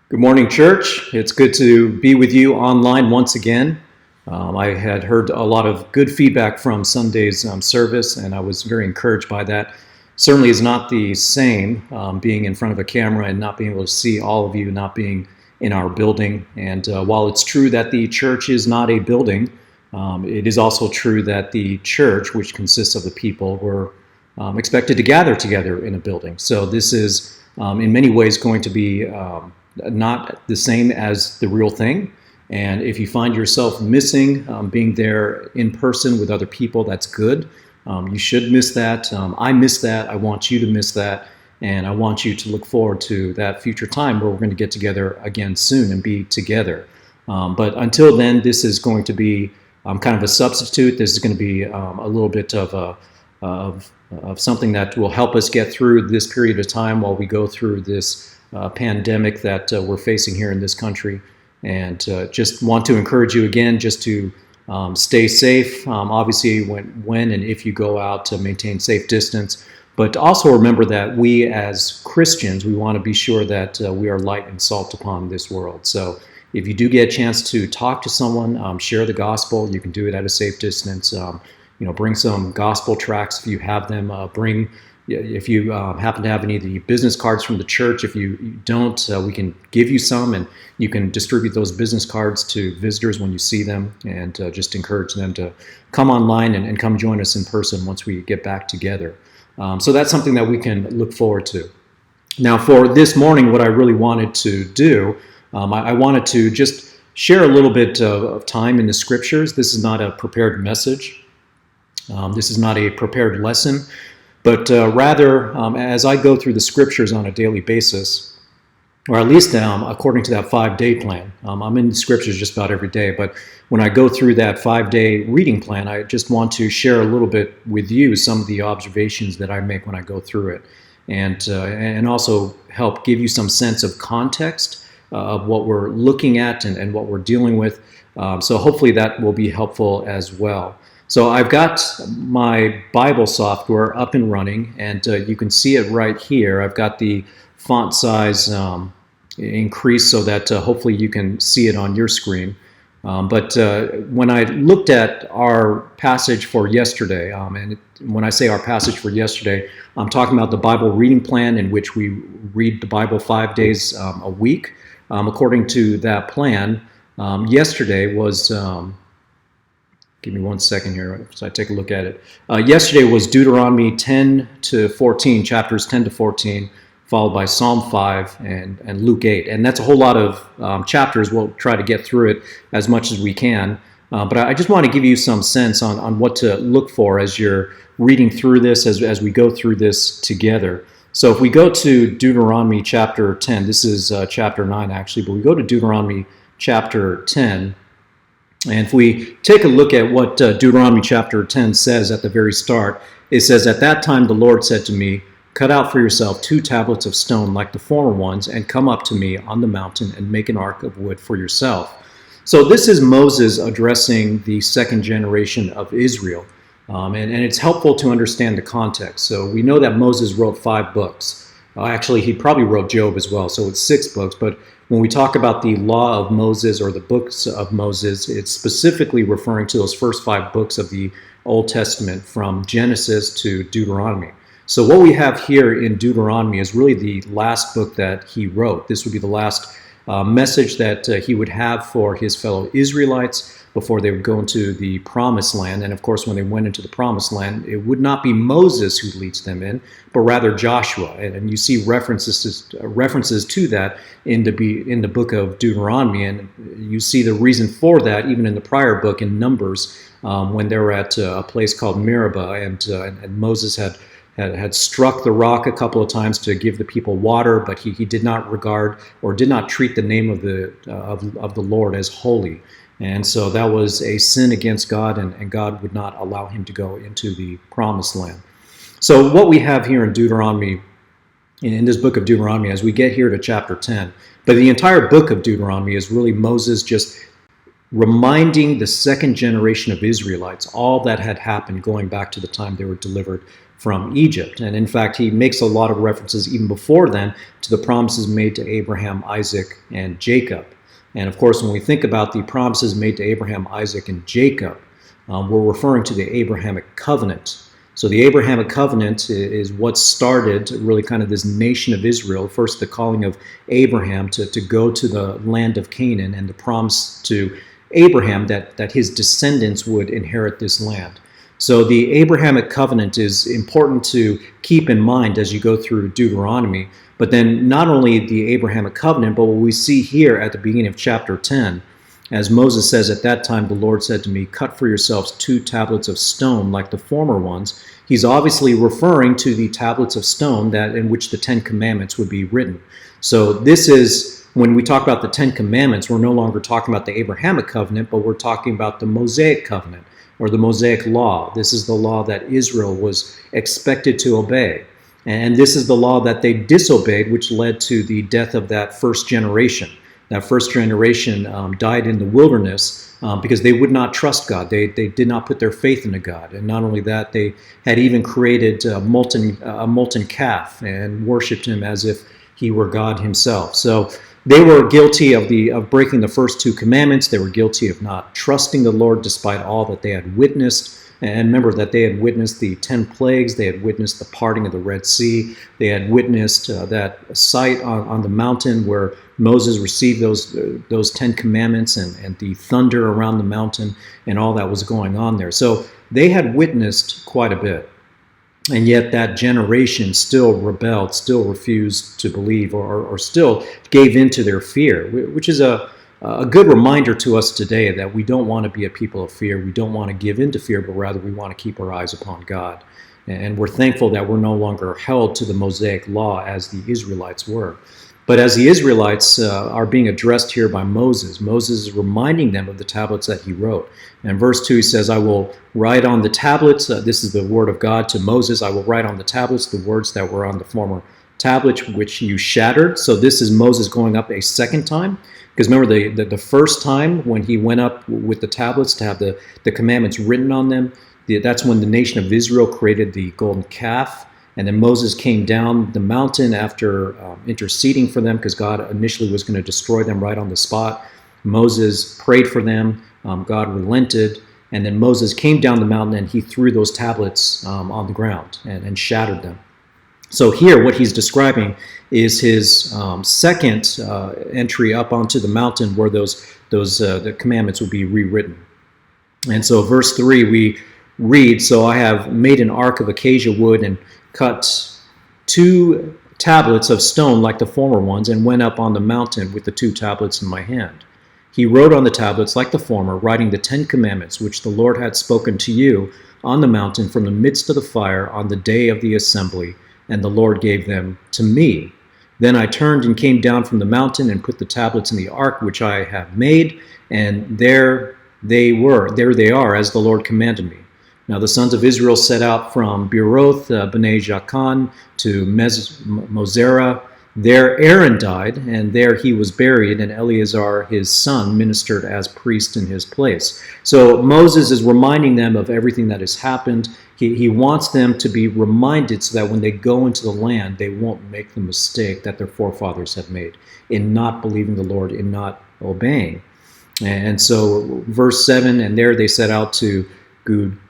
Good morning, church. It's good to be with you online once again. I had heard a lot of good feedback from Sunday's service, and I was very encouraged by that. Certainly is not the same being in front of a camera and not being able to see all of you, not being in our building. And while it's true that the church is not a building, it is also true that the church, which consists of the people, were expected to gather together in a building. So this is in many ways going to be not the same as the real thing. And if you find yourself missing being there in person with other people, that's good. You should miss that. I miss that. I want you to miss that. And I want you to look forward to that future time where we're going to get together again soon and be together. But until then, this is going to be kind of a substitute. This is going to be a little bit of something that will help us get through this period of time while we go through this pandemic that we're facing here in this country. And just want to encourage you again just to stay safe. Obviously, when and if you go out, to maintain safe distance. But also remember that we as Christians, we want to be sure that we are light and salt upon this world. So if you do get a chance to talk to someone, share the gospel. You can do it at a safe distance. Bring some gospel tracts if you have them. If you happen to have any of the business cards from the church. If you don't, we can give you some, and you can distribute those business cards to visitors when you see them, and just encourage them to come online and come join us in person once we get back together. So that's something that we can look forward to. Now, for this morning, what I really wanted to do, I wanted to just share a little bit of time in the scriptures. This is not a prepared message. This is not a prepared lesson. But rather, as I go through the scriptures on a daily basis, or at least according to that 5-day plan, I'm in the scriptures just about every day, but when I go through that 5-day reading plan, I just want to share a little bit with you some of the observations that I make when I go through it, and also help give you some sense of context of what we're looking at and what we're dealing with. So hopefully that will be helpful as well. So I've got my Bible software up and running, and you can see it right here. I've got the font size increased so that hopefully you can see it on your screen. But when I looked at our passage for yesterday, and when I say our passage for yesterday, I'm talking about the Bible reading plan in which we read the Bible 5 days a week. According to that plan, yesterday was... Give me 1 second here as I take a look at it. Yesterday was Deuteronomy 10 to 14, chapters 10 to 14, followed by Psalm 5 and Luke 8. And that's a whole lot of chapters. We'll try to get through it as much as we can. But I just want to give you some sense on what to look for as you're reading through this, as we go through this together. So if we go to Deuteronomy chapter 10, this is chapter 9 actually, but we go to Deuteronomy chapter 10. And if we take a look at what Deuteronomy chapter 10 says at the very start, it says, "At that time the Lord said to me, 'Cut out for yourself 2 tablets of stone like the former ones, and come up to me on the mountain and make an ark of wood for yourself.'" So this is Moses addressing the second generation of Israel. And it's helpful to understand the context. So we know that Moses wrote 5 books. Actually, he probably wrote Job as well, so it's 6 books. But when we talk about the law of Moses or the books of Moses, it's specifically referring to those first 5 books of the Old Testament from Genesis to Deuteronomy. So what we have here in Deuteronomy is really the last book that he wrote. This would be the last message that he would have for his fellow Israelites before they would go into the Promised Land. And of course, when they went into the Promised Land, it would not be Moses who leads them in, but rather Joshua. And you see references to that in the book of Deuteronomy. And you see the reason for that even in the prior book in Numbers, when they were at a place called Meribah, and Moses had struck the rock a couple of times to give the people water, but he did not regard or did not treat the name of the Lord as holy. And so that was a sin against God, and God would not allow him to go into the Promised Land. So what we have here in Deuteronomy, in this book of Deuteronomy, as we get here to chapter 10, but the entire book of Deuteronomy is really Moses just reminding the second generation of Israelites all that had happened going back to the time they were delivered from Egypt. And in fact, he makes a lot of references even before then to the promises made to Abraham, Isaac, and Jacob. And of course, when we think about the promises made to Abraham, Isaac, and Jacob, we're referring to the Abrahamic covenant. So the Abrahamic covenant is what started really kind of this nation of Israel. First, the calling of Abraham to go to the land of Canaan, and the promise to Abraham that his descendants would inherit this land. So the Abrahamic covenant is important to keep in mind as you go through Deuteronomy. But then not only the Abrahamic covenant, but what we see here at the beginning of chapter 10, as Moses says, "At that time the Lord said to me, 'Cut for yourselves 2 tablets of stone like the former ones.'" He's obviously referring to the tablets of stone that in which the 10 Commandments would be written. So this is, when we talk about the 10 Commandments, we're no longer talking about the Abrahamic covenant, but we're talking about the Mosaic covenant, or the Mosaic law. This is the law that Israel was expected to obey. And this is the law that they disobeyed, which led to the death of that first generation. That first generation died in the wilderness because they would not trust God. They did not put their faith into God. And not only that, they had even created a molten calf and worshipped him as if he were God himself. So they were guilty of breaking the first 2 commandments. They were guilty of not trusting the Lord despite all that they had witnessed. And remember that they had witnessed the 10 plagues. They had witnessed the parting of the Red Sea. They had witnessed that sight on the mountain where Moses received those 10 commandments and the thunder around the mountain and all that was going on there. So they had witnessed quite a bit. And yet that generation still rebelled, still refused to believe, or still gave in to their fear, which is a good reminder to us today that we don't want to be a people of fear. We don't want to give in to fear, but rather we want to keep our eyes upon God. And we're thankful that we're no longer held to the Mosaic law as the Israelites were. But as the Israelites are being addressed here by Moses, Moses is reminding them of the tablets that he wrote. And in verse 2 he says, "I will write on the tablets," this is the word of God to Moses, "I will write on the tablets the words that were on the former tablets which you shattered." So this is Moses going up a second time. Because remember, the first time when he went up with the tablets to have the commandments written on them, that's when the nation of Israel created the golden calf. And then Moses came down the mountain after interceding for them because God initially was going to destroy them right on the spot. Moses prayed for them. God relented. And then Moses came down the mountain and he threw those tablets on the ground and shattered them. So here what he's describing is his second entry up onto the mountain where the commandments would be rewritten. And so verse 3 we read, "So I have made an ark of acacia wood and cut 2 tablets of stone like the former ones and went up on the mountain with the 2 tablets in my hand. He wrote on the tablets like the former, writing the 10 commandments which the Lord had spoken to you on the mountain from the midst of the fire on the day of the assembly, and the Lord gave them to me. Then I turned and came down from the mountain and put the tablets in the ark which I have made, and there they are, as the Lord commanded me. Now the sons of Israel set out from Beeroth, Bnei Jaakan, to Mosera. There Aaron died, and there he was buried, and Eleazar his son ministered as priest in his place." So Moses is reminding them of everything that has happened. He wants them to be reminded so that when they go into the land, they won't make the mistake that their forefathers have made in not believing the Lord, in not obeying. And so verse 7, "And there they set out to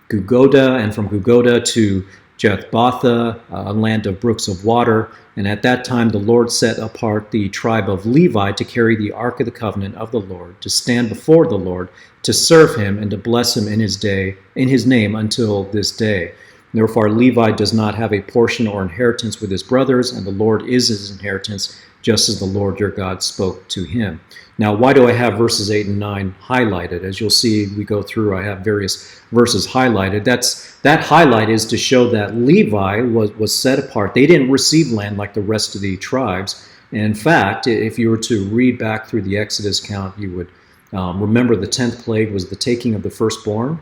Gugoda, and from Gugoda to Jethbatha, a land of brooks of water. And at that time the Lord set apart the tribe of Levi to carry the ark of the covenant of the Lord, to stand before the Lord, to serve him, and to bless him in his name until this day. Therefore Levi does not have a portion or inheritance with his brothers, and the Lord is his inheritance, just as the Lord your God spoke to him." Now, why do I have verses 8 and 9 highlighted? As you'll see, we go through, I have various verses highlighted. That highlight is to show that Levi was set apart. They didn't receive land like the rest of the tribes. And in fact, if you were to read back through the Exodus count, you would remember the 10th plague was the taking of the firstborn.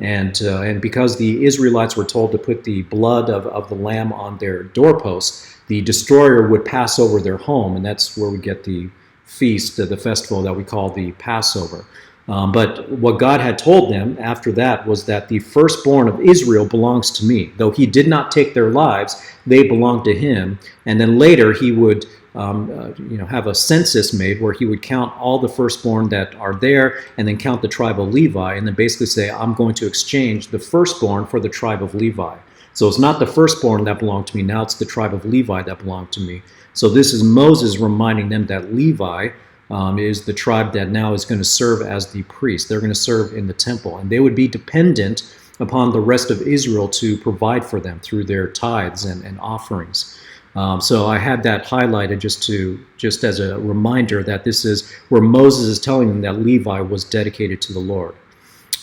And because the Israelites were told to put the blood of the lamb on their doorposts, the destroyer would pass over their home, and that's where we get the feast, the festival that we call the Passover. But what God had told them after that was that the firstborn of Israel belongs to me. Though he did not take their lives, they belonged to him. And then later he would have a census made where he would count all the firstborn that are there and then count the tribe of Levi and then basically say, I'm going to exchange the firstborn for the tribe of Levi. So it's not the firstborn that belonged to me. Now it's the tribe of Levi that belonged to me. So this is Moses reminding them that Levi is the tribe that now is going to serve as the priest. They're going to serve in the temple, and they would be dependent upon the rest of Israel to provide for them through their tithes and offerings. So I had that highlighted just as a reminder that this is where Moses is telling them that Levi was dedicated to the Lord.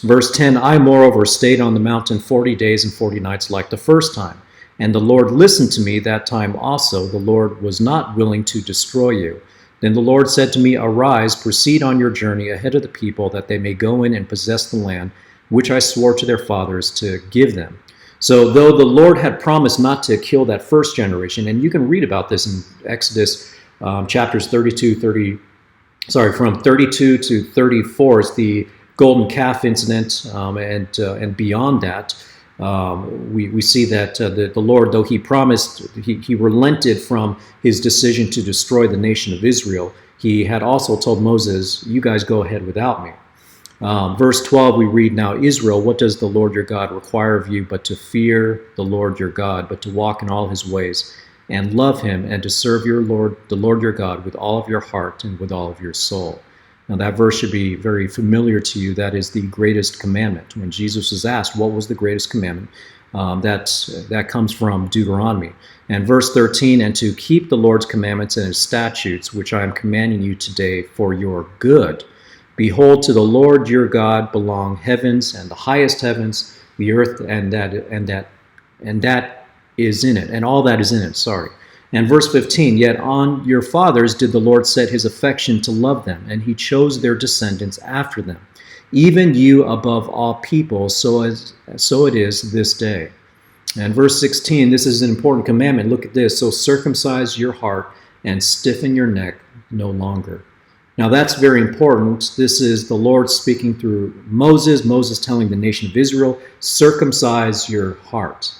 Verse 10, I moreover stayed on the mountain 40 days and 40 nights like the first time. And the Lord listened to me that time also. The Lord was not willing to destroy you. Then the Lord said to me, arise, proceed on your journey ahead of the people, that they may go in and possess the land, which I swore to their fathers to give them. So though the Lord had promised not to kill that first generation, and you can read about this in Exodus chapters from 32 to 34 is the golden calf incident, and beyond that, we see that the Lord, though he promised, he relented from his decision to destroy the nation of Israel. He had also told Moses, you guys go ahead without me. Verse 12, we read, now Israel, what does the Lord your God require of you but to fear the Lord your God, but to walk in all his ways, and love him, and to serve the Lord your God, with all of your heart and with all of your soul. Now that verse should be very familiar to you. That is the greatest commandment. When Jesus was asked what was the greatest commandment, that comes from Deuteronomy. And verse 13, and to keep the Lord's commandments and his statutes, which I am commanding you today for your good. Behold, to the Lord your God belong heavens and the highest heavens, the earth and that is in it, and all that is in it. And verse 15, yet on your fathers did the Lord set his affection to love them, and he chose their descendants after them, even you above all people, so it is this day. And verse 16, this is an important commandment. Look at this. So circumcise your heart and stiffen your neck no longer. Now that's very important. This is the Lord speaking through Moses telling the nation of Israel, circumcise your heart.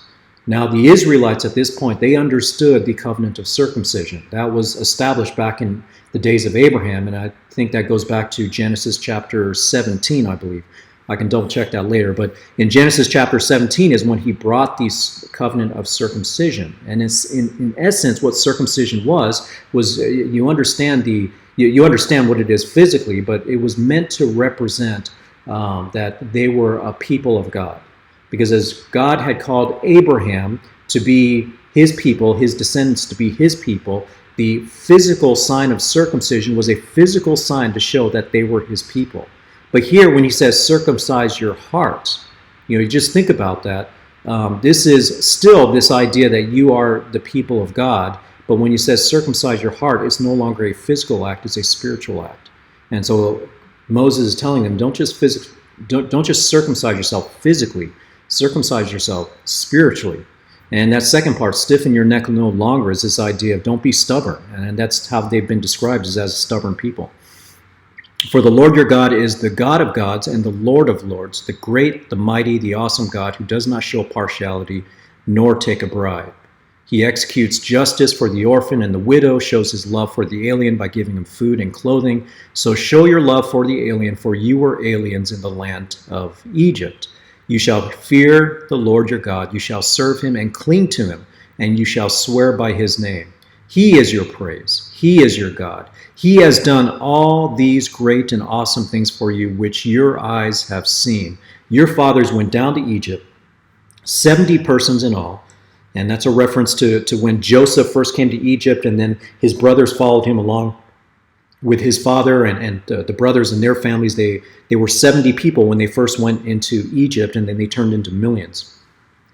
Now, the Israelites at this point, they understood the covenant of circumcision. That was established back in the days of Abraham, and I think that goes back to Genesis chapter 17, I believe. I can double check that later. But in Genesis chapter 17 is when he brought the covenant of circumcision. And it's in essence, what circumcision was you understand what it is physically, but it was meant to represent that they were a people of God. Because as God had called Abraham to be his people, his descendants to be his people, the physical sign of circumcision was a physical sign to show that they were his people. But here when he says circumcise your heart, you just think about that. This is still this idea that you are the people of God, but when he says circumcise your heart, it's no longer a physical act, it's a spiritual act. And so Moses is telling them, don't just circumcise yourself physically, circumcise yourself spiritually. And that second part, stiffen your neck no longer, is this idea of don't be stubborn. And that's how they've been described, as a stubborn people. For the Lord your God is the God of gods and the Lord of lords, the great, the mighty, the awesome God, who does not show partiality nor take a bribe. He executes justice for the orphan and the widow, shows his love for the alien by giving him food and clothing. So show your love for the alien, for you were aliens in the land of Egypt. You shall fear the Lord your God. You shall serve him and cling to him, and you shall swear by his name. He is your praise. He is your God. He has done all these great and awesome things for you, which your eyes have seen. Your fathers went down to Egypt, 70 persons in all. And that's a reference to when Joseph first came to Egypt, and then his brothers followed him along with his father and the brothers and their families. They were 70 people when they first went into Egypt, and then they turned into millions.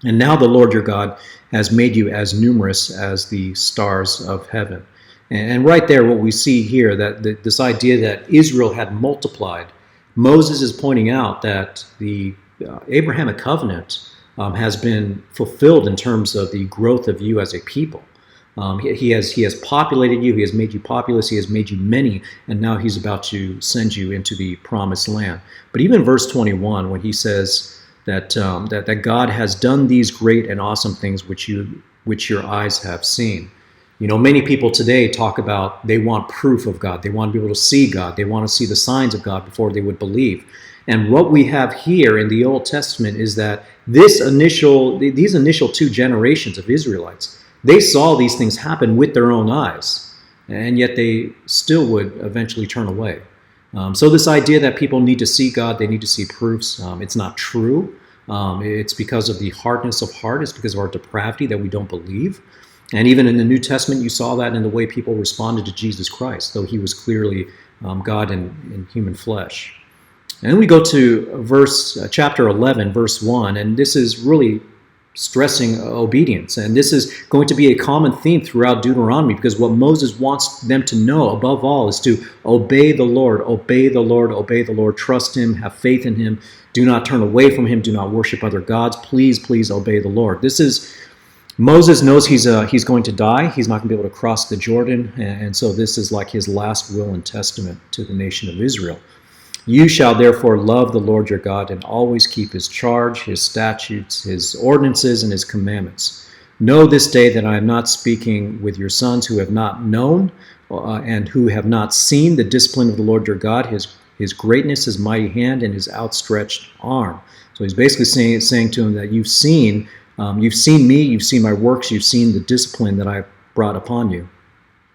And now the Lord your God has made you as numerous as the stars of heaven. And right there, what we see here, that this idea that Israel had multiplied, Moses is pointing out that the Abrahamic covenant has been fulfilled in terms of the growth of you as a people. He has populated you. He has made you populous. He has made you many, and now he's about to send you into the promised land. But even verse 21, when he says that God has done these great and awesome things which your eyes have seen. Many people today talk about they want proof of God. They want to be able to see God. They want to see the signs of God before they would believe. And what we have here in the Old Testament is that these initial two generations of Israelites, they saw these things happen with their own eyes, and yet they still would eventually turn away. So this idea that people need to see God, they need to see proofs, it's not true. It's because of the hardness of heart. It's because of our depravity that we don't believe. And even in the New Testament, you saw that in the way people responded to Jesus Christ, though he was clearly God in human flesh. And then we go to chapter 11, verse 1, and this is really stressing obedience. And this is going to be a common theme throughout Deuteronomy, because what Moses wants them to know above all is to obey the Lord, obey the Lord, obey the Lord, trust him, have faith in him, do not turn away from him, do not worship other gods, please obey the Lord. Moses knows he's going to die. He's not going to be able to cross the Jordan, and so this is like his last will and testament to the nation of Israel. You shall therefore love the Lord your God and always keep his charge, his statutes, his ordinances, and his commandments. Know this day that I am not speaking with your sons who have not known and who have not seen the discipline of the Lord your God, his greatness, his mighty hand, and his outstretched arm. So he's basically saying to him that you've seen me, you've seen my works, you've seen the discipline that I brought upon you,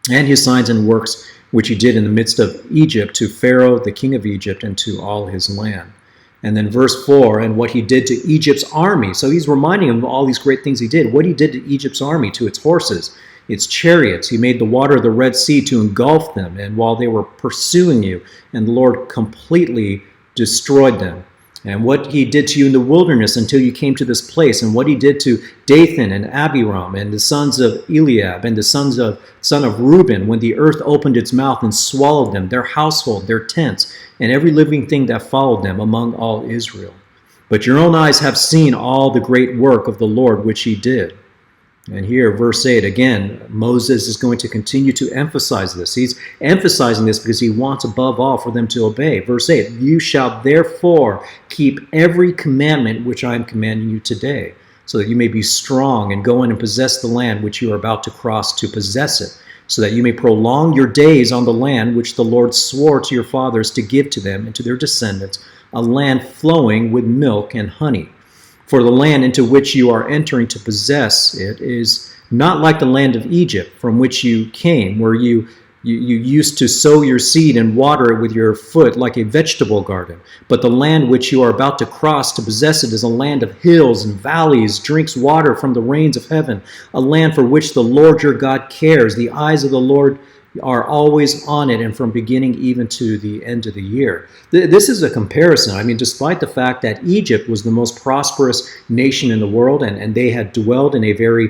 and his signs and works which he did in the midst of Egypt to Pharaoh, the king of Egypt, and to all his land. And then verse 4, and what he did to Egypt's army. So he's reminding him of all these great things he did. What he did to Egypt's army, to its horses, its chariots. He made the water of the Red Sea to engulf them, and while they were pursuing you, and the Lord completely destroyed them. And what he did to you in the wilderness until you came to this place, and what he did to Dathan and Abiram and the sons of Eliab and the son of Reuben, when the earth opened its mouth and swallowed them, their household, their tents, and every living thing that followed them among all Israel. But your own eyes have seen all the great work of the Lord which he did. And here, verse 8, again, Moses is going to continue to emphasize this. He's emphasizing this because he wants above all for them to obey. Verse 8, you shall therefore keep every commandment which I am commanding you today, so that you may be strong and go in and possess the land which you are about to cross to possess it, so that you may prolong your days on the land which the Lord swore to your fathers to give to them and to their descendants, a land flowing with milk and honey. For the land into which you are entering to possess it is not like the land of Egypt from which you came, where you used to sow your seed and water it with your foot like a vegetable garden. But the land which you are about to cross to possess it is a land of hills and valleys, drinks water from the rains of heaven, a land for which the Lord your God cares. The eyes of the Lord are always on it, and from beginning even to the end of the year. This is a comparison. I mean, despite the fact that Egypt was the most prosperous nation in the world, and they had dwelled in a very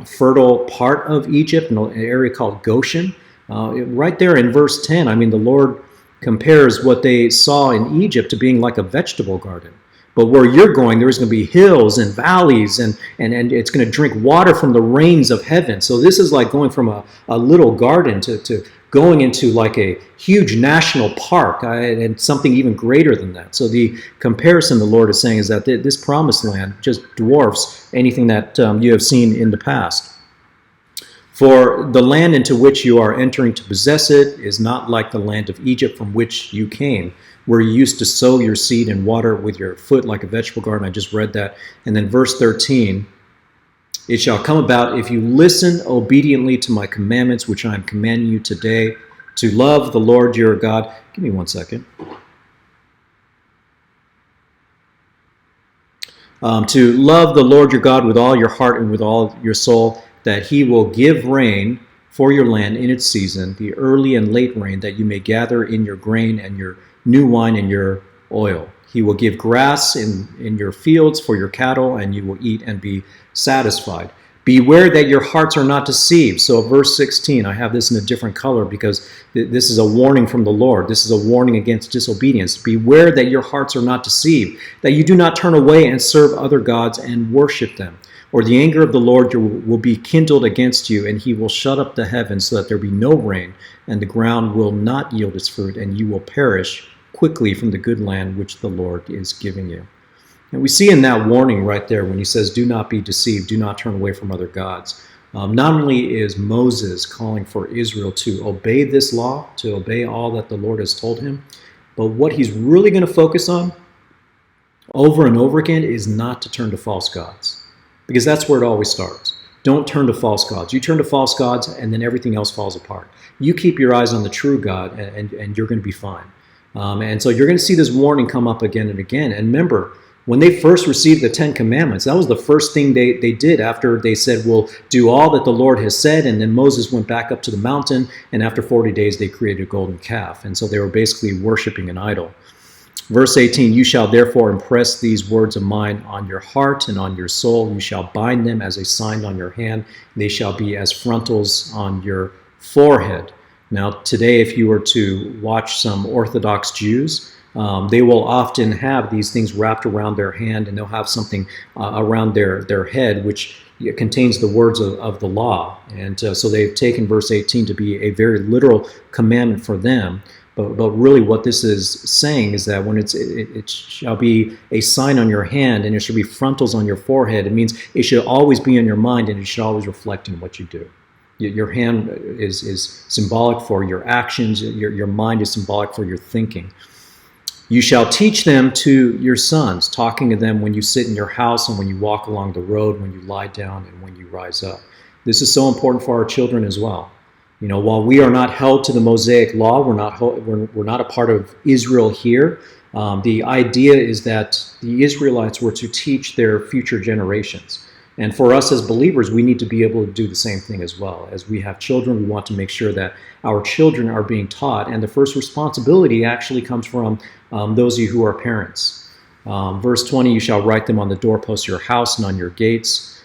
fertile part of Egypt, in an area called Goshen, right there in verse 10, I mean, the Lord compares what they saw in Egypt to being like a vegetable garden. But where you're going, there's going to be hills and valleys, and it's going to drink water from the rains of heaven. So this is like going from a little garden to going into like a huge national park and something even greater than that. So the comparison the Lord is saying is that this promised land just dwarfs anything that you have seen in the past. For the land into which you are entering to possess it is not like the land of Egypt from which you came, where you used to sow your seed and water with your foot like a vegetable garden. I just read that. And then verse 13, it shall come about if you listen obediently to my commandments, which I am commanding you today, to love the Lord your God. Give me 1 second. To love the Lord your God with all your heart and with all your soul, that he will give rain for your land in its season, the early and late rain, that you may gather in your grain and your new wine and your oil. He will give grass in your fields for your cattle, and you will eat and be satisfied. Beware that your hearts are not deceived. So verse 16, I have this in a different color because this is a warning from the Lord. This is a warning against disobedience. Beware that your hearts are not deceived, that you do not turn away and serve other gods and worship them. or the anger of the Lord will be kindled against you, and he will shut up the heavens so that there be no rain, and the ground will not yield its fruit, and you will perish quickly from the good land which the Lord is giving you. And we see in that warning right there when he says, do not be deceived, do not turn away from other gods. Not only is Moses calling for Israel to obey this law, to obey all that the Lord has told him, but what he's really going to focus on over and over again is not to turn to false gods, because that's where it always starts. Don't turn to false gods. You turn to false gods and then everything else falls apart. You keep your eyes on the true God and you're going to be fine. And so you're going to see this warning come up again and again. And remember, when they first received the Ten Commandments, that was the first thing they did after they said, we'll do all that the Lord has said. And then Moses went back up to the mountain, and after 40 days they created a golden calf. And so they were basically worshiping an idol. Verse 18, you shall therefore impress these words of mine on your heart and on your soul. You shall bind them as a sign on your hand. They shall be as frontals on your forehead. Now, today, if you were to watch some Orthodox Jews, they will often have these things wrapped around their hand, and they'll have something around their head which contains the words of the law. And so they've taken verse 18 to be a very literal commandment for them. But really what this is saying is that when it shall be a sign on your hand and it should be frontals on your forehead, it means it should always be in your mind and it should always reflect in what you do. Your hand is symbolic for your actions. Your mind is symbolic for your thinking. You shall teach them to your sons, talking to them when you sit in your house and when you walk along the road, when you lie down and when you rise up. This is so important for our children as well. You know, while we are not held to the Mosaic law, we're not a part of Israel here. The idea is that the Israelites were to teach their future generations. And for us as believers, we need to be able to do the same thing as well. As we have children, we want to make sure that our children are being taught. And the first responsibility actually comes from those of you who are parents. Verse 20, you shall write them on the doorposts of your house and on your gates.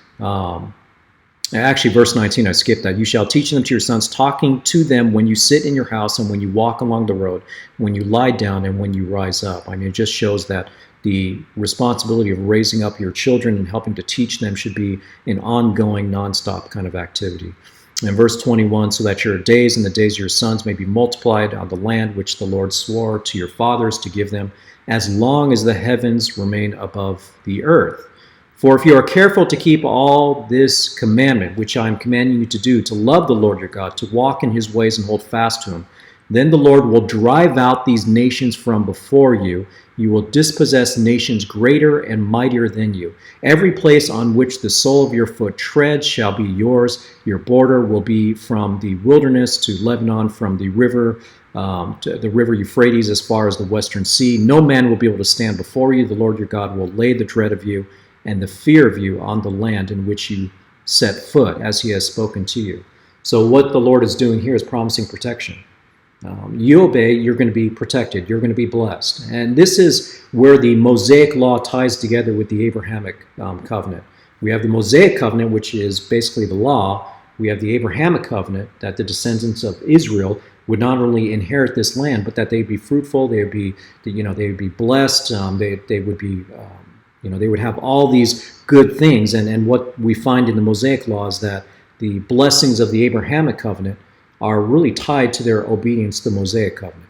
Actually, verse 19, I skipped that. You shall teach them to your sons, talking to them when you sit in your house and when you walk along the road, when you lie down and when you rise up. I mean, it just shows that the responsibility of raising up your children and helping to teach them should be an ongoing, nonstop kind of activity. And verse 21, so that your days and the days of your sons may be multiplied on the land which the Lord swore to your fathers to give them, as long as the heavens remain above the earth. For if you are careful to keep all this commandment, which I am commanding you to do, to love the Lord your God, to walk in his ways and hold fast to him, then the Lord will drive out these nations from before you. You will dispossess nations greater and mightier than you. Every place on which the sole of your foot treads shall be yours. Your border will be from the wilderness to Lebanon, from the river to the river Euphrates as far as the western sea. No man will be able to stand before you. The Lord your God will lay the dread of you and the fear of you on the land in which you set foot, as he has spoken to you. So what the Lord is doing here is promising protection. You obey, you're going to be protected, you're going to be blessed. And this is where the Mosaic law ties together with the Abrahamic covenant. We have the Mosaic covenant, which is basically the law. We have the Abrahamic covenant, that the descendants of Israel would not only inherit this land, but that they'd be fruitful, they would be blessed, they would be they would have all these good things. And what we find in the Mosaic law is that the blessings of the Abrahamic covenant are really tied to their obedience to the Mosaic covenant.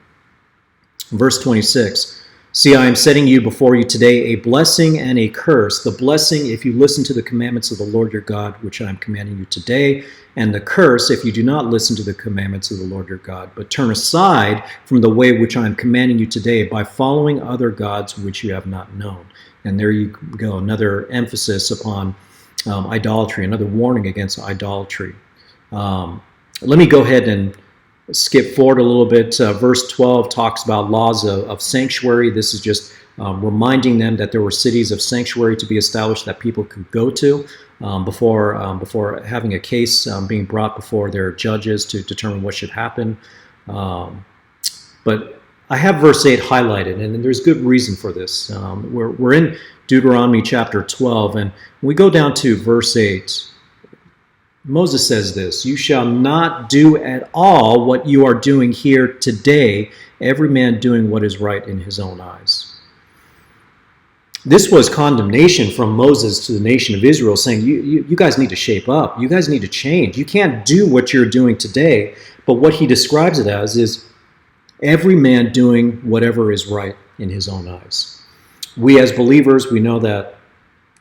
Verse 26, see, I am setting you before you today a blessing and a curse. The blessing, if you listen to the commandments of the Lord your God, which I am commanding you today, and the curse, if you do not listen to the commandments of the Lord your God, but turn aside from the way which I am commanding you today by following other gods which you have not known. And there you go, another emphasis upon idolatry, another warning against idolatry. Let me go ahead and skip forward a little bit. Verse 12 talks about laws of sanctuary. This is just reminding them that there were cities of sanctuary to be established that people could go to before having a case being brought before their judges to determine what should happen. But I have verse 8 highlighted, and there's good reason for this. We're in Deuteronomy chapter 12, and when we go down to verse 8, Moses says this, you shall not do at all what you are doing here today, every man doing what is right in his own eyes. This was condemnation from Moses to the nation of Israel, saying, you guys need to shape up. You guys need to change. You can't do what you're doing today. But what he describes it as is every man doing whatever is right in his own eyes. We as believers, we know that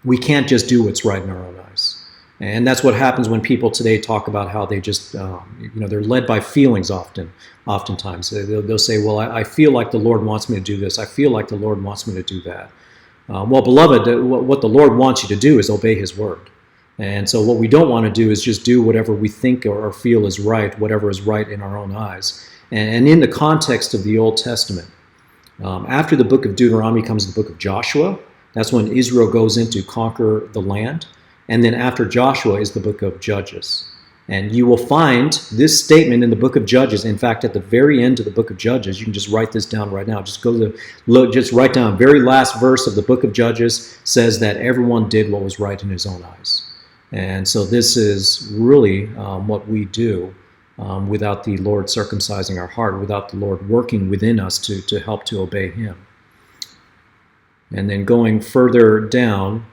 we can't just do what's right in our own eyes. And that's what happens when people today talk about how they just, they're led by feelings oftentimes. They'll say, well, I feel like the Lord wants me to do this. I feel like the Lord wants me to do that. Well, beloved, what the Lord wants you to do is obey his word. And so what we don't want to do is just do whatever we think or feel is right, whatever is right in our own eyes. And in the context of the Old Testament, after the book of Deuteronomy comes the book of Joshua. That's when Israel goes in to conquer the land. And then after Joshua is the book of Judges. And you will find this statement in the book of Judges. In fact, at the very end of the book of Judges, you can just write this down right now. Just just write down very last verse of the book of Judges says that everyone did what was right in his own eyes. And so this is really what we do without the Lord circumcising our heart, without the Lord working within us to help to obey him. And then going further down,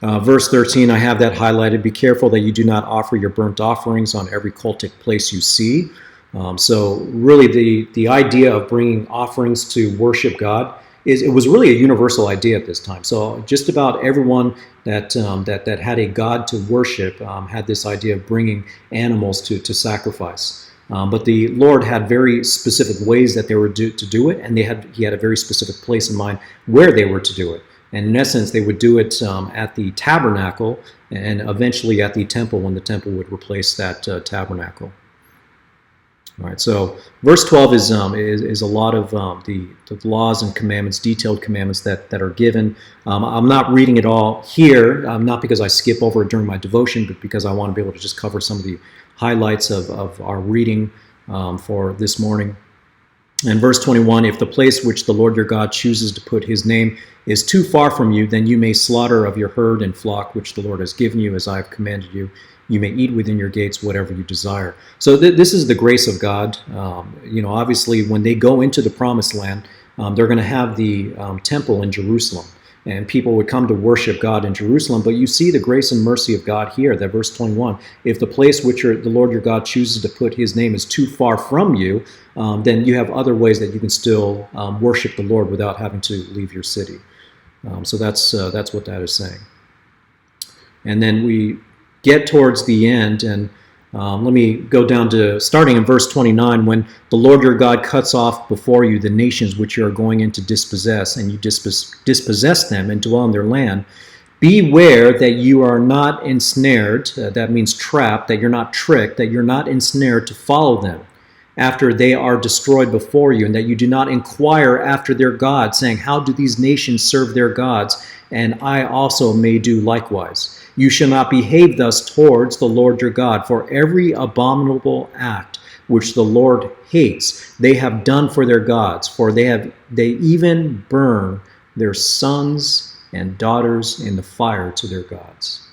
verse 13, I have that highlighted. Be careful that you do not offer your burnt offerings on every cultic place you see. So really the idea of bringing offerings to worship God, it was really a universal idea at this time. So just about everyone that had a God to worship had this idea of bringing animals to sacrifice. But the Lord had very specific ways that they were to do it, and he had a very specific place in mind where they were to do it. And in essence, they would do it at the tabernacle and eventually at the temple when the temple would replace that tabernacle. All right, so verse 12 is a lot of the laws and commandments, detailed commandments that are given. I'm not reading it all here, not because I skip over it during my devotion, but because I want to be able to just cover some of the highlights of our reading for this morning. And verse 21, if the place which the Lord your God chooses to put his name is too far from you, then you may slaughter of your herd and flock which the Lord has given you, as I have commanded you. You may eat within your gates whatever you desire. So this is the grace of God. Obviously, when they go into the promised land, they're going to have the temple in Jerusalem. And people would come to worship God in Jerusalem. But you see the grace and mercy of God here, that verse 21, if the place which the Lord your God chooses to put his name is too far from you, then you have other ways that you can still worship the Lord without having to leave your city. So that's what that is saying. And then we get towards the end, and let me go down to starting in verse 29, when the Lord your God cuts off before you the nations which you are going in to dispossess, and you dispossess them and dwell in their land. Beware that you are not ensnared, that means trapped, that you're not tricked, that you're not ensnared to follow them after they are destroyed before you, and that you do not inquire after their gods, saying, how do these nations serve their gods? And I also may do likewise. You shall not behave thus towards the Lord your God, for every abominable act which the Lord hates, they have done for their gods, for they even burn their sons and daughters in the fire to their gods.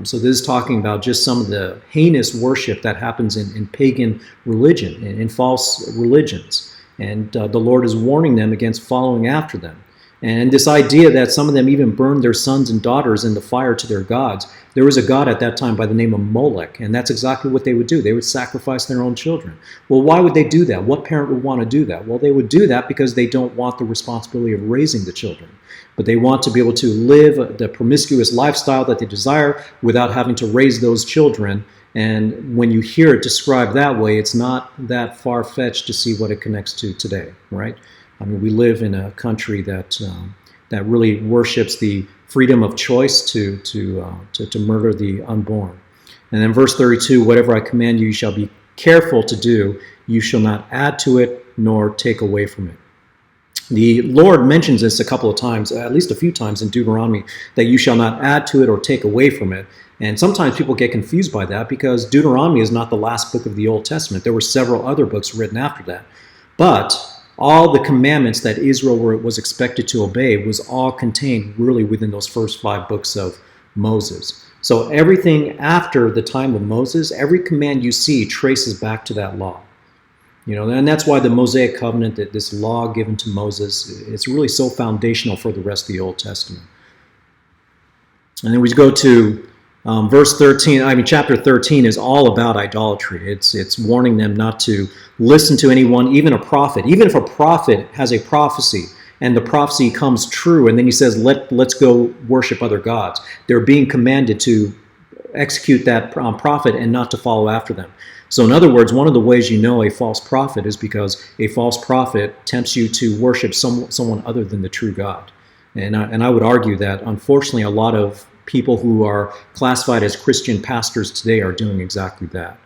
So this is talking about just some of the heinous worship that happens in pagan religion, in false religions. And the Lord is warning them against following after them. And this idea that some of them even burned their sons and daughters in the fire to their gods. There was a god at that time by the name of Molech, and that's exactly what they would do. They would sacrifice their own children. Well, why would they do that? What parent would want to do that? Well, they would do that because they don't want the responsibility of raising the children. But they want to be able to live the promiscuous lifestyle that they desire without having to raise those children. And when you hear it described that way, it's not that far-fetched to see what it connects to today, right? I mean, we live in a country that really worships the freedom of choice to murder the unborn. And then verse 32, whatever I command you, you shall be careful to do. You shall not add to it nor take away from it. The Lord mentions this a couple of times, at least a few times in Deuteronomy, that you shall not add to it or take away from it. And sometimes people get confused by that because Deuteronomy is not the last book of the Old Testament. There were several other books written after that. But all the commandments that Israel was expected to obey was all contained really within those first 5 books of Moses. So everything after the time of Moses, every command you see traces back to that law. And that's why the Mosaic covenant, that this law given to Moses, it's really so foundational for the rest of the Old Testament. And then we go to verse 13. Chapter 13 is all about idolatry. It's warning them not to listen to anyone, even a prophet. Even if a prophet has a prophecy and the prophecy comes true, and then he says, let's go worship other gods, they're being commanded to execute that prophet and not to follow after them. So in other words, one of the ways you know a false prophet is because a false prophet tempts you to worship someone other than the true God. And I would argue that, unfortunately, a lot of people who are classified as Christian pastors today are doing exactly that.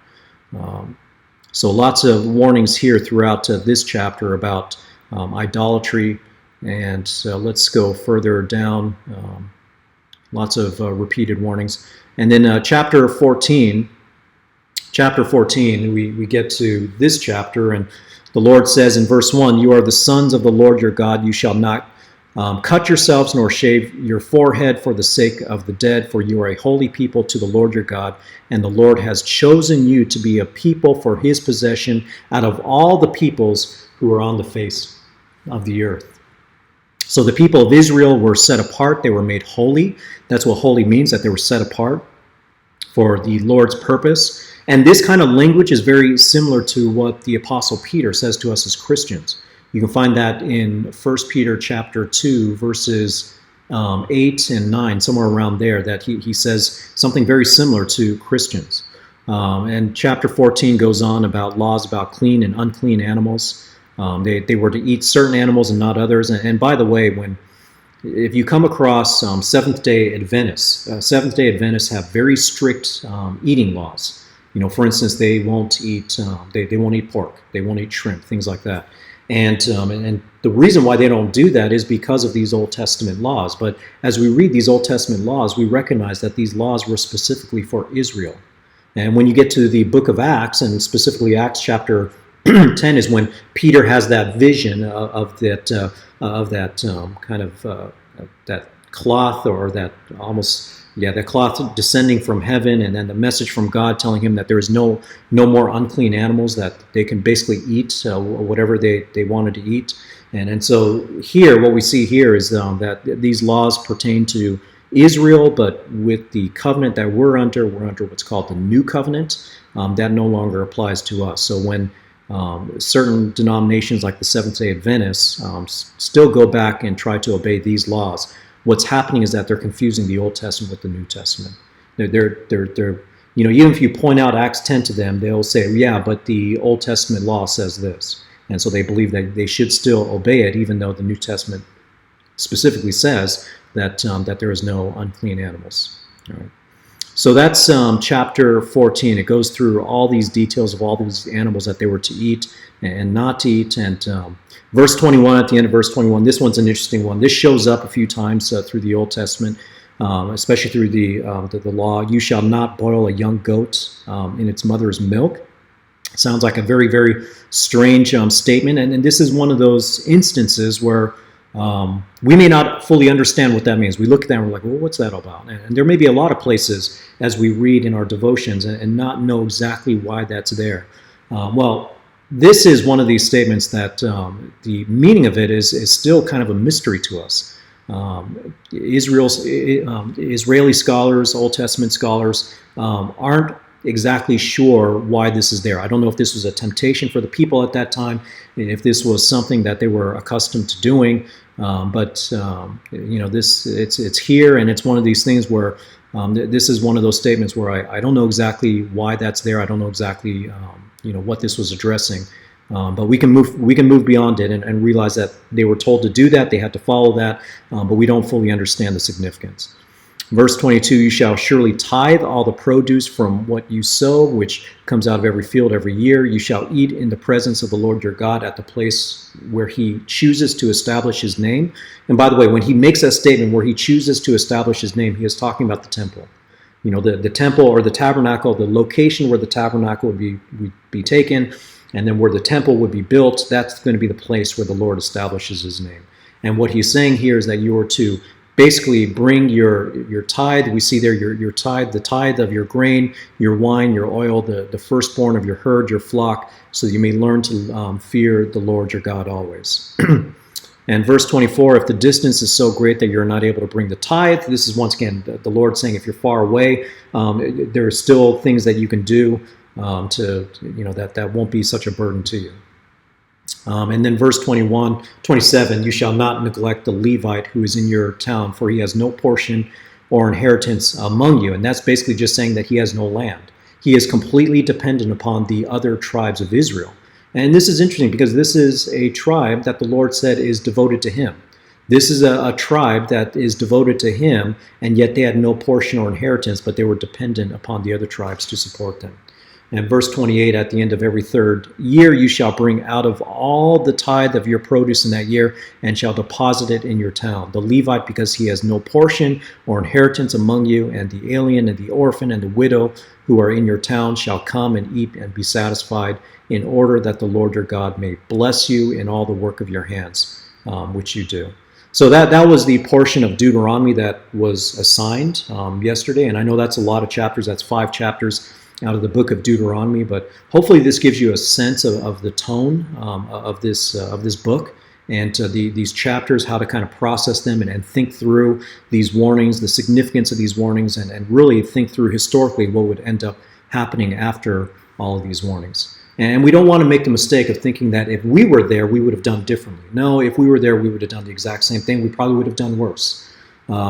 So lots of warnings here throughout this chapter about idolatry. And let's go further down. Lots of repeated warnings. And then chapter 14, we get to this chapter, and the Lord says in verse 1, "You are the sons of the Lord your God. You shall not cut yourselves nor shave your forehead for the sake of the dead, for you are a holy people to the Lord your God, and the Lord has chosen you to be a people for his possession out of all the peoples who are on the face of the earth." So the people of Israel were set apart. They were made holy. That's what holy means, that they were set apart for the Lord's purpose. And this kind of language is very similar to what the Apostle Peter says to us as Christians. You can find that in 1 Peter chapter 2, verses 8 and 9, somewhere around there, that he says something very similar to Christians. And chapter 14 goes on about laws about clean and unclean animals. They were to eat certain animals and not others. And by the way, if you come across Seventh-day Adventists, Seventh-day Adventists have very strict eating laws. For instance, they won't eat pork, they won't eat shrimp, things like that. And the reason why they don't do that is because of these Old Testament laws. But as we read these Old Testament laws, we recognize that these laws were specifically for Israel. And when you get to the book of Acts, and specifically Acts chapter 10 is when Peter has that vision of that that cloth, or that that cloth descending from heaven, and then the message from God telling him that there is no more unclean animals, that they can basically eat whatever they wanted to eat. And so here, what we see here is that these laws pertain to Israel, but with the covenant that we're under what's called the New Covenant. That no longer applies to us. So when certain denominations like the Seventh-day Adventists still go back and try to obey these laws, what's happening is that they're confusing the Old Testament with the New Testament. They're even if you point out Acts 10 to them, they'll say, yeah, but the Old Testament law says this. And so they believe that they should still obey it, even though the New Testament specifically says that there is no unclean animals. All right. So that's chapter 14. It goes through all these details of all these animals that they were to eat and not to eat. And verse 21, at the end of verse 21, this one's an interesting one. This shows up a few times through the Old Testament, especially through the law. You shall not boil a young goat in its mother's milk. Sounds like a very, very strange statement. And this is one of those instances where we may not fully understand what that means. We look at that and we're like, well, what's that about? And there may be a lot of places as we read in our devotions and not know exactly why that's there. Well, this is one of these statements that the meaning of it is still kind of a mystery to us. Israeli scholars, Old Testament scholars, aren't exactly sure why this is there. I don't know if this was a temptation for the people at that time, if this was something that they were accustomed to doing, but this it's here, and it's one of these things where this is one of those statements where I don't know exactly why that's there. I don't know exactly what this was addressing, but we can move beyond it and realize that they were told to do that. They had to follow that, but we don't fully understand the significance. Verse 22, you shall surely tithe all the produce from what you sow, which comes out of every field every year. You shall eat in the presence of the Lord your God at the place where he chooses to establish his name. And by the way, when he makes that statement where he chooses to establish his name, he is talking about the temple. The temple or the tabernacle, the location where the tabernacle would be taken, and then where the temple would be built, that's going to be the place where the Lord establishes his name. And what he's saying here is that you are to basically bring your tithe. We see there your tithe, the tithe of your grain, your wine, your oil, the firstborn of your herd, your flock, so that you may learn to fear the Lord your God always. And verse 24, if the distance is so great that you're not able to bring the tithe, this is once again the Lord saying if you're far away, there are still things that you can do that won't be such a burden to you. And then verse 27, you shall not neglect the Levite who is in your town, for he has no portion or inheritance among you. And that's basically just saying that he has no land. He is completely dependent upon the other tribes of Israel. And this is interesting because this is a tribe that the Lord said is devoted to him. This is a tribe that is devoted to him, and yet they had no portion or inheritance, but they were dependent upon the other tribes to support them. And verse 28, at the end of every third year, you shall bring out of all the tithe of your produce in that year, and shall deposit it in your town. The Levite, because he has no portion or inheritance among you, and the alien and the orphan and the widow who are in your town shall come and eat and be satisfied, in order that the Lord your God may bless you in all the work of your hands, which you do. So that was the portion of Deuteronomy that was assigned yesterday, and I know that's a lot of chapters. That's 5 chapters out of the book of Deuteronomy, but hopefully this gives you a sense of the tone of this book and these chapters, how to kind of process them and think through these warnings, the significance of these warnings, and really think through historically what would end up happening after all of these warnings. And we don't want to make the mistake of thinking that if we were there, we would have done differently. No, if we were there, we would have done the exact same thing. We probably would have done worse.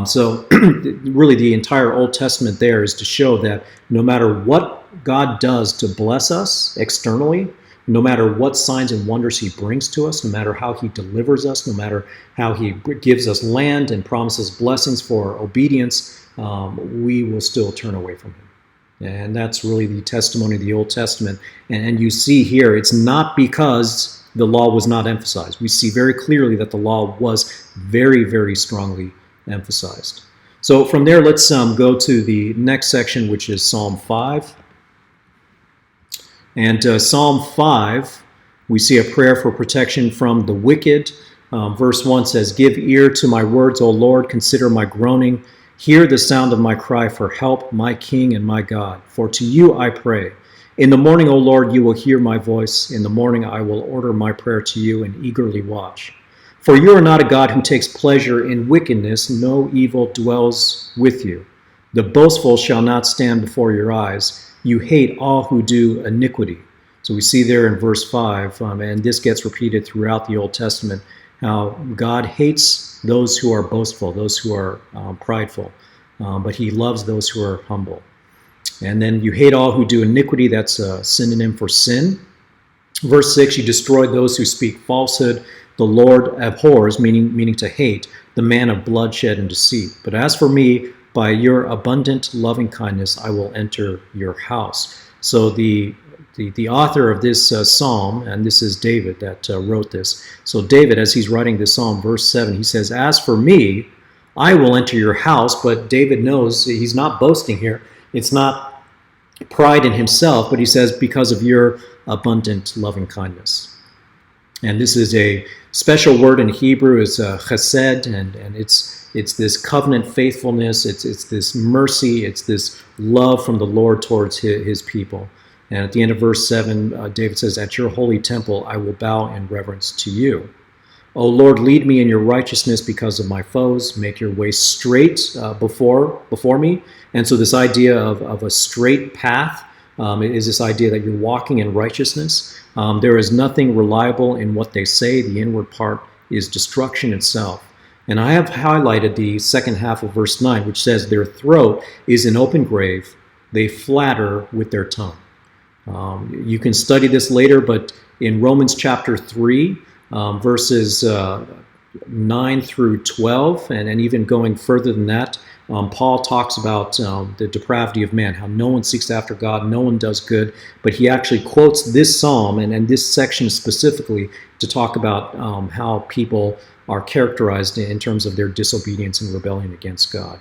So really the entire Old Testament there is to show that no matter what God does to bless us externally, no matter what signs and wonders he brings to us, no matter how he delivers us, no matter how he gives us land and promises blessings for obedience, we will still turn away from him. And that's really the testimony of the Old Testament. And you see here, it's not because the law was not emphasized. We see very clearly that the law was very, very strongly emphasized. So from there, let's go to the next section, which is Psalm 5. And Psalm 5, we see a prayer for protection from the wicked. Verse 1 says, give ear to my words, O Lord, consider my groaning. Hear the sound of my cry for help, my King and my God. For to you I pray. In the morning, O Lord, you will hear my voice. In the morning I will order my prayer to you and eagerly watch. For you are not a God who takes pleasure in wickedness. No evil dwells with you. The boastful shall not stand before your eyes. You hate all who do iniquity. So we see there in verse 5, and this gets repeated throughout the Old Testament, how God hates those who are boastful, those who are prideful, but he loves those who are humble. And then you hate all who do iniquity. That's a synonym for sin. Verse 6, you destroy those who speak falsehood. The Lord abhors, meaning to hate, the man of bloodshed and deceit. But as for me, by your abundant loving kindness, I will enter your house. So the author of this psalm, and this is David that wrote this. So David, as he's writing this psalm, verse 7, he says, as for me, I will enter your house. But David knows he's not boasting here. It's not pride in himself, but he says, because of your abundant loving kindness. And this is a special word in Hebrew, is chesed, and it's this covenant faithfulness, it's this mercy, it's this love from the Lord towards his people. And at the end of verse 7, David says, at your holy temple I will bow in reverence to you. O Lord, lead me in your righteousness because of my foes. Make your way straight before me. And so this idea of a straight path is this idea that you're walking in righteousness. There is nothing reliable in what they say. The inward part is destruction itself. And I have highlighted the second half of verse 9, which says, their throat is an open grave. They flatter with their tongue. You can study this later, but in Romans chapter 3, verses 9 through 12, and even going further than that, Paul talks about the depravity of man, how no one seeks after God, no one does good, but he actually quotes this psalm and this section specifically to talk about how people are characterized in terms of their disobedience and rebellion against God.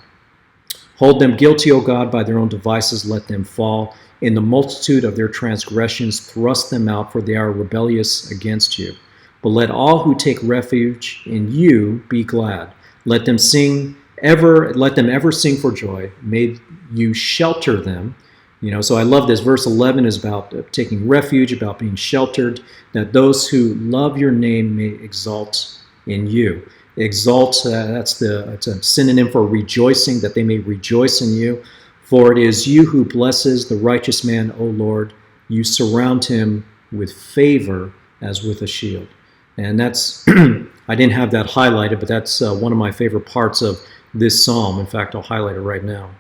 Hold them guilty, O God, by their own devices, let them fall. In the multitude of their transgressions, thrust them out, for they are rebellious against you. But let all who take refuge in you be glad. Let them sing let them ever sing for joy. May you shelter them. So I love this. Verse 11 is about taking refuge, about being sheltered, that those who love your name may exalt in you. Exalt, it's a synonym for rejoicing, that they may rejoice in you. For it is you who blesses the righteous man, O Lord. You surround him with favor as with a shield. And that's, I didn't have that highlighted, but that's one of my favorite parts of this psalm. In fact, I'll highlight it right now.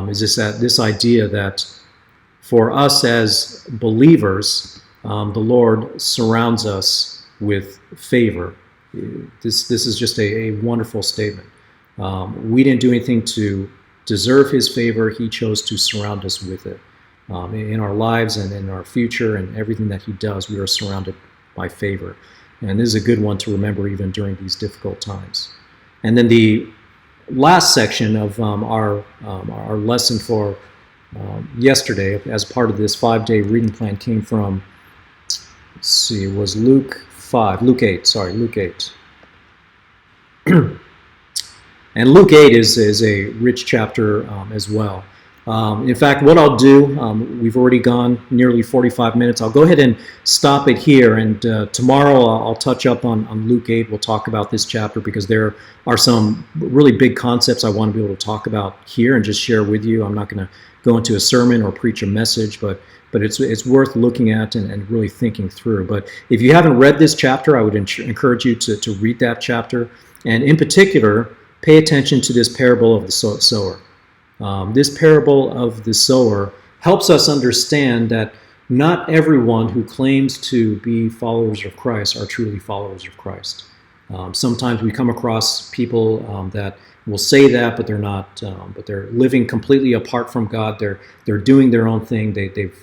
Is this idea that for us as believers, the Lord surrounds us with favor. This is just a wonderful statement. We didn't do anything to deserve his favor. He chose to surround us with it. In our lives and in our future and everything that he does, we are surrounded by favor. And this is a good one to remember even during these difficult times. And then the last section of our lesson for yesterday, as part of this 5-day reading plan, came from, let's see, it was Luke 8. And Luke 8 is a rich chapter as well. In fact, what I'll do, we've already gone nearly 45 minutes. I'll go ahead and stop it here, and tomorrow I'll touch up on Luke 8. We'll talk about this chapter because there are some really big concepts I want to be able to talk about here and just share with you. I'm not going to go into a sermon or preach a message, but it's worth looking at and really thinking through. But if you haven't read this chapter, I would encourage you to read that chapter, and in particular, pay attention to this parable of the sower. This parable of the sower helps us understand that not everyone who claims to be followers of Christ are truly followers of Christ. Sometimes we come across people that will say that, but they're not. But they're living completely apart from God. They're doing their own thing. They've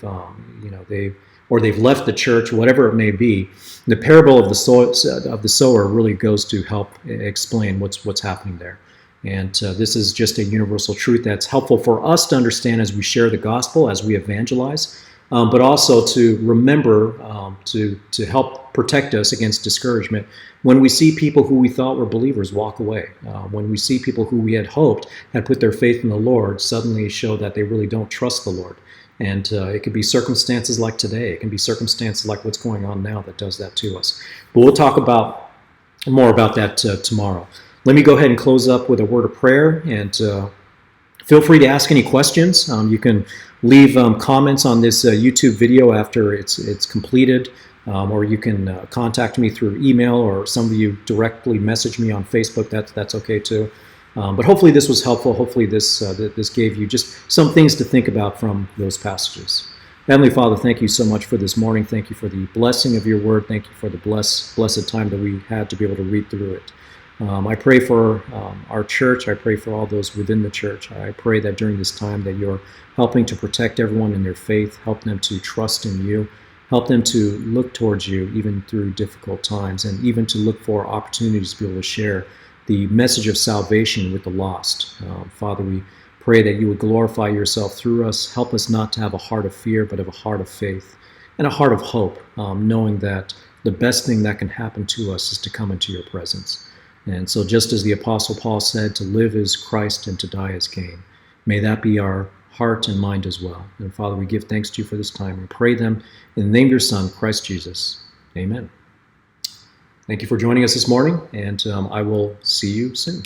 left the church, whatever it may be. The parable of the sower really goes to help explain what's happening there. And this is just a universal truth that's helpful for us to understand as we share the gospel, as we evangelize, but also to remember to help protect us against discouragement when we see people who we thought were believers walk away, when we see people who we had hoped had put their faith in the Lord suddenly show that they really don't trust the Lord. And it could be circumstances like today. It can be circumstances like what's going on now that does that to us. But we'll talk more about that tomorrow. Let me go ahead and close up with a word of prayer, and feel free to ask any questions. You can leave comments on this YouTube video after it's completed, or you can contact me through email, or some of you directly message me on Facebook. That's okay too. But hopefully this was helpful. Hopefully this gave you just some things to think about from those passages. Heavenly Father, thank you so much for this morning. Thank you for the blessing of your word. Thank you for the blessed time that we had to be able to read through it. I pray for our church. I pray for all those within the church. I pray that during this time that you're helping to protect everyone in their faith, help them to trust in you, help them to look towards you even through difficult times, and even to look for opportunities to be able to share the message of salvation with the lost. Father, we pray that you would glorify yourself through us. Help us not to have a heart of fear, but of a heart of faith and a heart of hope, knowing that the best thing that can happen to us is to come into your presence. And so just as the Apostle Paul said, to live is Christ and to die is gain. May that be our heart and mind as well. And Father, we give thanks to you for this time. We pray them in the name of your Son, Christ Jesus. Amen. Thank you for joining us this morning, and I will see you soon.